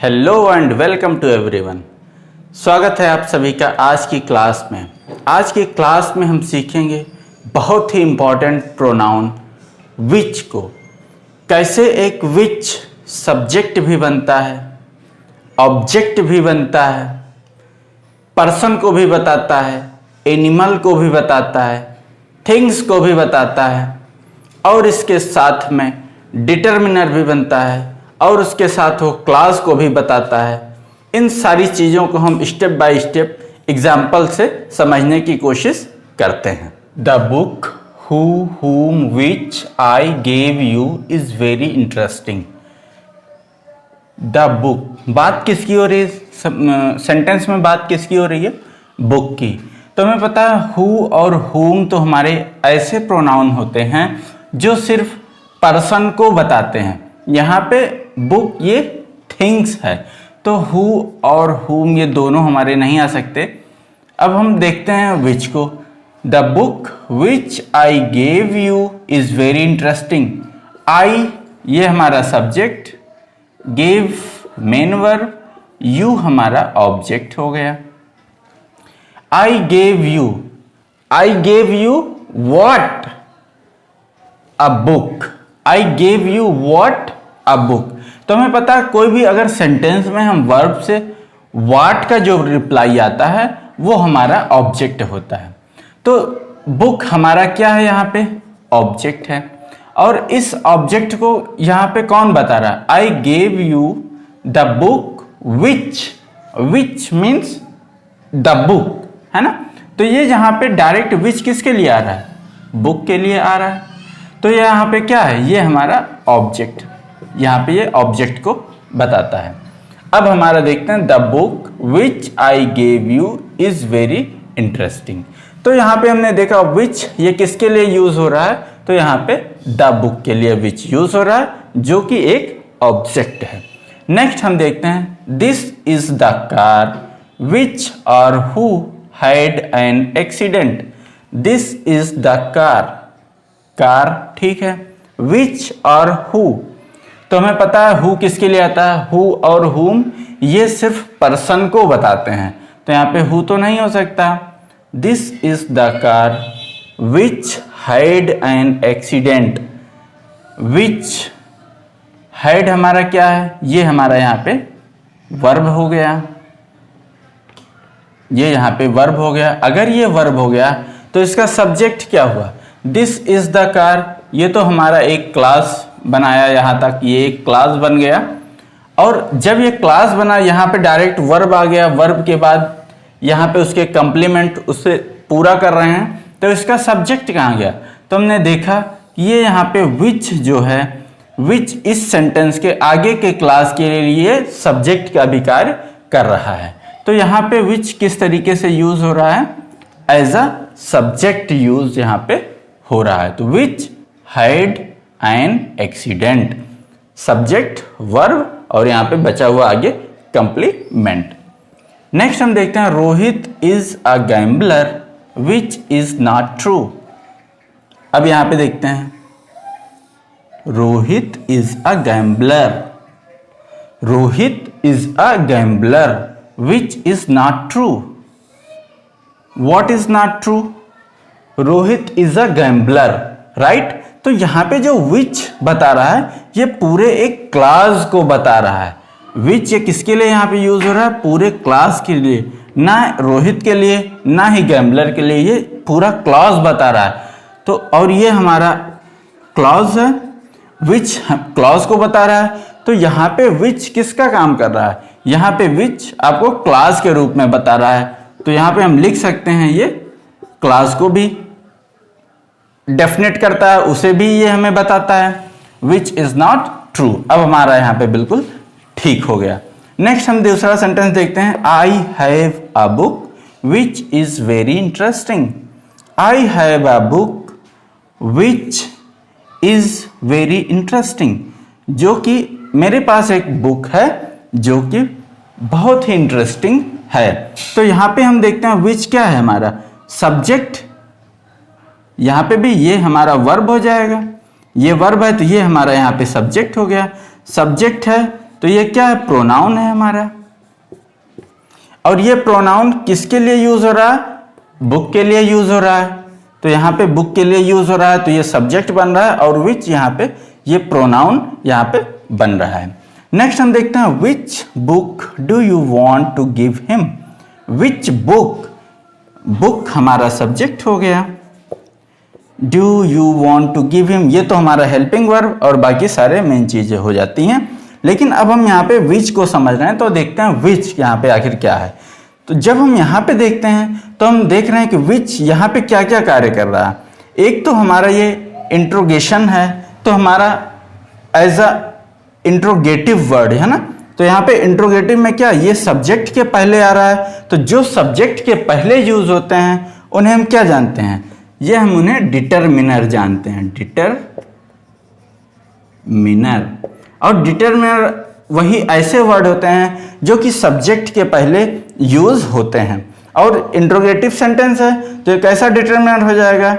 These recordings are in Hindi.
Hello and welcome to everyone. स्वागत है आप सभी का आज की क्लास में। आज की क्लास में हम सीखेंगे बहुत ही इम्पॉर्टेंट प्रोनाउन विच को। कैसे एक विच सब्जेक्ट भी बनता है, ऑब्जेक्ट भी बनता है, पर्सन को भी बताता है, एनिमल को भी बताता है, थिंग्स को भी बताता है और इसके साथ में डिटर्मिनर भी बनता है और उसके साथ वो क्लास को भी बताता है। इन सारी चीज़ों को हम स्टेप बाय स्टेप एग्जाम्पल से समझने की कोशिश करते हैं। The book who whom which I gave you is very interesting। The book, बात किसकी हो रही है? सेंटेंस में बात किसकी हो रही है? बुक की। तो हमें पता है हु और whom तो हमारे ऐसे प्रोनाउन होते हैं जो सिर्फ पर्सन को बताते हैं। यहाँ पे बुक ये थिंग्स है, तो हु और whom ये दोनों हमारे नहीं आ सकते। अब हम देखते हैं विच को। The book which I gave you is very interesting. I ये हमारा subject, gave main verb, you हमारा ऑब्जेक्ट हो गया। I gave you what? A book. I gave you what? A book. तो हमें पता है कोई भी अगर सेंटेंस में हम वर्ब से व्हाट का जो रिप्लाई आता है वो हमारा ऑब्जेक्ट होता है। तो बुक हमारा क्या है? यहाँ पे ऑब्जेक्ट है और इस ऑब्जेक्ट को यहाँ पे कौन बता रहा है? आई gave you the book which means the book, है ना। तो ये यहाँ पे डायरेक्ट विच किसके लिए आ रहा है? बुक के लिए आ रहा है। तो ये यहाँ पे क्या है? ये हमारा ऑब्जेक्ट, यहाँ पे ये ऑब्जेक्ट को बताता है। अब हमारा देखते हैं the book which I gave you is very interesting. तो यहाँ पे हमने देखा विच ये किसके लिए यूज हो रहा है? तो यहाँ पे द बुक के लिए विच यूज हो रहा है जो कि एक ऑब्जेक्ट है। नेक्स्ट हम देखते हैं this is the car which और who had an accident. This is the car, ठीक है। विच और हु, तो हमें पता है हु किसके लिए आता है? हु और whom ये सिर्फ पर्सन को बताते हैं, तो यहाँ पे हु तो नहीं हो सकता। This is the car which had an accident. Which had हमारा क्या है? ये हमारा यहाँ पे वर्ब हो गया, ये यहाँ पे वर्ब हो गया। अगर ये वर्ब हो गया तो इसका सब्जेक्ट क्या हुआ? दिस इज द कार, ये तो हमारा एक क्लास बनाया, यहाँ तक ये एक क्लास बन गया। और जब ये क्लास बना यहाँ पे डायरेक्ट वर्ब आ गया, वर्ब के बाद यहाँ पे उसके कंप्लीमेंट उससे पूरा कर रहे हैं, तो इसका सब्जेक्ट कहाँ गया? तो हमने देखा कि ये यहाँ पे विच जो है, विच इस सेंटेंस के आगे के क्लास के लिए सब्जेक्ट का भी कार्य कर रहा है। तो यहाँ पे विच किस तरीके से यूज हो रहा है? एज अ सब्जेक्ट यूज यहाँ पे हो रहा है। तो which had an accident, subject verb और यहाँ पे बचा हुआ आगे कंप्लीमेंट। नेक्स्ट हम देखते हैं Rohit is a gambler which is not true. अब यहाँ पे देखते हैं Rohit is a gambler, Rohit is a gambler which is not true. What is not true? Rohit is a gambler, right. तो यहाँ पे जो विच बता रहा है ये पूरे एक क्लास को बता रहा है। विच ये किसके लिए यहाँ पे यूज हो रहा है? पूरे क्लास के लिए, ना रोहित के लिए ना ही गैम्बलर के लिए, ये पूरा क्लास बता रहा है। तो और ये हमारा क्लॉज है, विच क्लॉज को बता रहा है। तो यहाँ पे विच किसका काम कर रहा है? यहाँ पे विच आपको क्लास के रूप में बता रहा है। तो यहाँ पे हम लिख सकते हैं ये क्लास को भी डेफिनेट करता है, उसे भी ये हमें बताता है। विच इज नॉट ट्रू, अब हमारा यहाँ पे बिल्कुल ठीक हो गया। नेक्स्ट हम दूसरा सेंटेंस देखते हैं I have a book which is very interesting. I have a book which is very interesting, जो कि मेरे पास एक बुक है जो कि बहुत ही इंटरेस्टिंग है। तो यहाँ पे हम देखते हैं विच क्या है? हमारा सब्जेक्ट। यहाँ पे भी ये हमारा वर्ब हो जाएगा, ये वर्ब है तो ये हमारा यहाँ पे सब्जेक्ट हो गया। सब्जेक्ट है तो ये क्या है, प्रोनाउन है हमारा। और ये प्रोनाउन किसके लिए यूज हो रहा है, बुक के लिए यूज हो रहा है। तो यहाँ पे बुक के लिए यूज हो रहा है, तो ये सब्जेक्ट बन रहा है और विच यहाँ पे ये प्रोनाउन यहाँ पे बन रहा है। नेक्स्ट हम देखते हैं which book do you want to give him. Which book, book हमारा सब्जेक्ट हो गया, do you want to give him ये तो हमारा हेल्पिंग वर्ब और बाकी सारे मेन चीजें हो जाती हैं। लेकिन अब हम यहाँ पे विच को समझ रहे हैं तो देखते हैं विच यहाँ पे आखिर क्या है। तो जब हम यहाँ पे देखते हैं तो हम देख रहे हैं कि विच यहाँ पे क्या क्या कार्य कर रहा है। एक तो हमारा ये इंट्रोगेशन है, तो हमारा एज अ इंट्रोगेटिव वर्ड है ना। तो यहाँ पे इंट्रोगेटिव में क्या, ये सब्जेक्ट के पहले आ रहा है। तो जो सब्जेक्ट के पहले यूज होते हैं उन्हें हम क्या जानते हैं, ये हम उन्हें डिटरमिनर जानते हैं, डिटरमिनर। और डिटरमिनर वही ऐसे वर्ड होते हैं जो कि सब्जेक्ट के पहले यूज होते हैं। और इंट्रोगेटिव सेंटेंस है तो एक ऐसा डिटरमिनर हो जाएगा,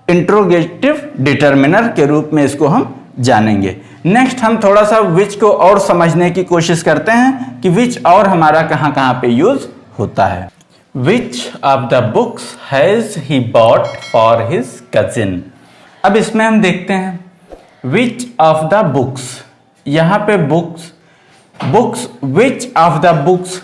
इंट्रोगेटिव डिटरमिनर के रूप में इसको हम जानेंगे। नेक्स्ट हम थोड़ा सा विच को और समझने की कोशिश करते हैं कि विच और हमारा कहाँ कहाँ पे यूज होता है। Which of the books has he bought for his cousin. अब इसमें हम देखते हैं विच ऑफ द बुक्स, यहाँ पे books, books, which of the books,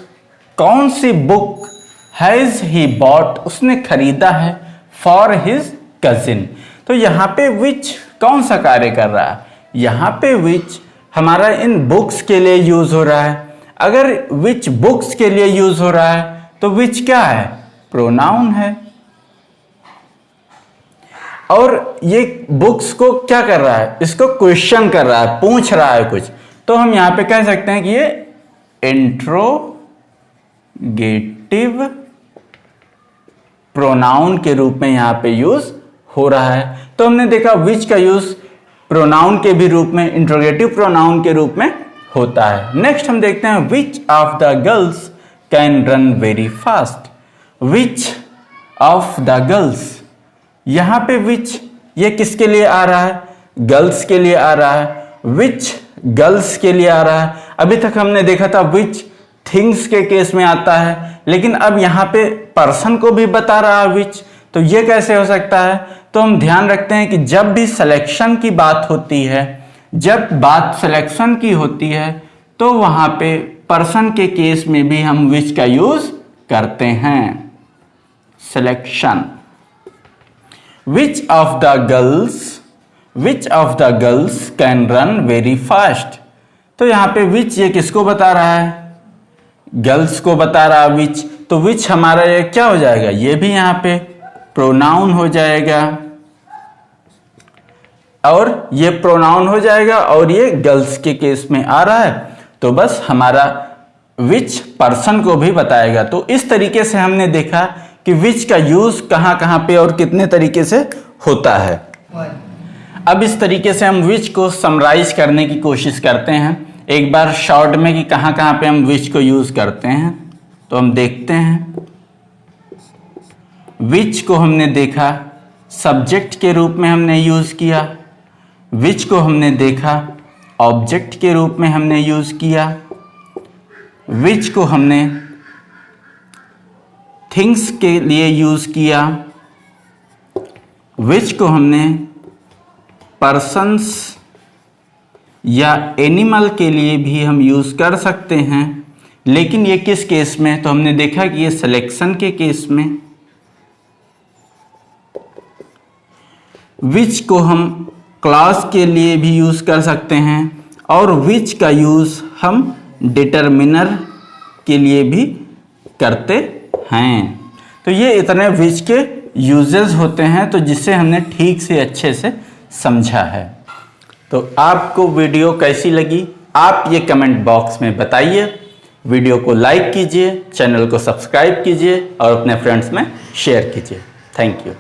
कौन सी बुक, हैज ही बॉट उसने खरीदा है, फॉर हिज कजिन। तो यहाँ पे विच कौन सा कार्य कर रहा है, यहाँ पे विच हमारा इन बुक्स के लिए यूज हो रहा है। अगर विच बुक्स के लिए यूज हो रहा है तो विच क्या है, प्रोनाउन है। और ये बुक्स को क्या कर रहा है, इसको क्वेश्चन कर रहा है, पूछ रहा है कुछ। तो हम यहां पे कह सकते हैं कि ये इंट्रोगेटिव प्रोनाउन के रूप में यहां पे यूज हो रहा है। तो हमने देखा विच का यूज प्रोनाउन के भी रूप में, इंट्रोगेटिव प्रोनाउन के रूप में होता है। नेक्स्ट हम देखते हैं which of the girls can run very fast. Which of the girls, यहां पे विच ये किसके लिए आ रहा है, गर्ल्स के लिए आ रहा है। विच गर्ल्स के लिए आ रहा है। अभी तक हमने देखा था विच थिंग्स के केस में आता है, लेकिन अब यहाँ पे पर्सन को भी बता रहा है विच। तो ये कैसे हो सकता है, तो हम ध्यान रखते हैं कि जब भी सिलेक्शन की बात होती है, जब बात सिलेक्शन की होती है तो वहां पे पर्सन के केस में भी हम विच का यूज करते हैं, selection. Which of the girls, which of the girls can run very fast. तो यहां पे विच ये किसको बता रहा है, गर्ल्स को बता रहा है विच। तो विच हमारा ये क्या हो जाएगा, ये भी यहां पे प्रोनाउन हो जाएगा, और ये प्रोनाउन हो जाएगा और ये गर्ल्स के केस में आ रहा है। तो बस हमारा विच पर्सन को भी बताएगा। तो इस तरीके से हमने देखा कि विच का यूज कहां कहां पे और कितने तरीके से होता है। अब इस तरीके से हम विच को समराइज करने की कोशिश करते हैं एक बार शॉर्ट में कि कहां कहां पे हम विच को यूज करते हैं। तो हम देखते हैं विच को हमने देखा सब्जेक्ट के रूप में हमने यूज किया, विच को हमने देखा ऑब्जेक्ट के रूप में हमने यूज किया, विच को हमने थिंग्स के लिए यूज किया, विच को हमने पर्सन्स या एनिमल के लिए भी हम यूज कर सकते हैं। लेकिन ये किस केस में, तो हमने देखा कि ये सिलेक्शन के केस में। विच को हम क्लास के लिए भी यूज कर सकते हैं और विच का यूज हम डिटरमिनर के लिए भी करते हैं। तो ये इतने विच के यूजेस होते हैं, तो जिससे हमने ठीक से अच्छे से समझा है। तो आपको वीडियो कैसी लगी आप ये कमेंट बॉक्स में बताइए। वीडियो को लाइक कीजिए, चैनल को सब्सक्राइब कीजिए और अपने फ्रेंड्स में शेयर कीजिए। Thank you.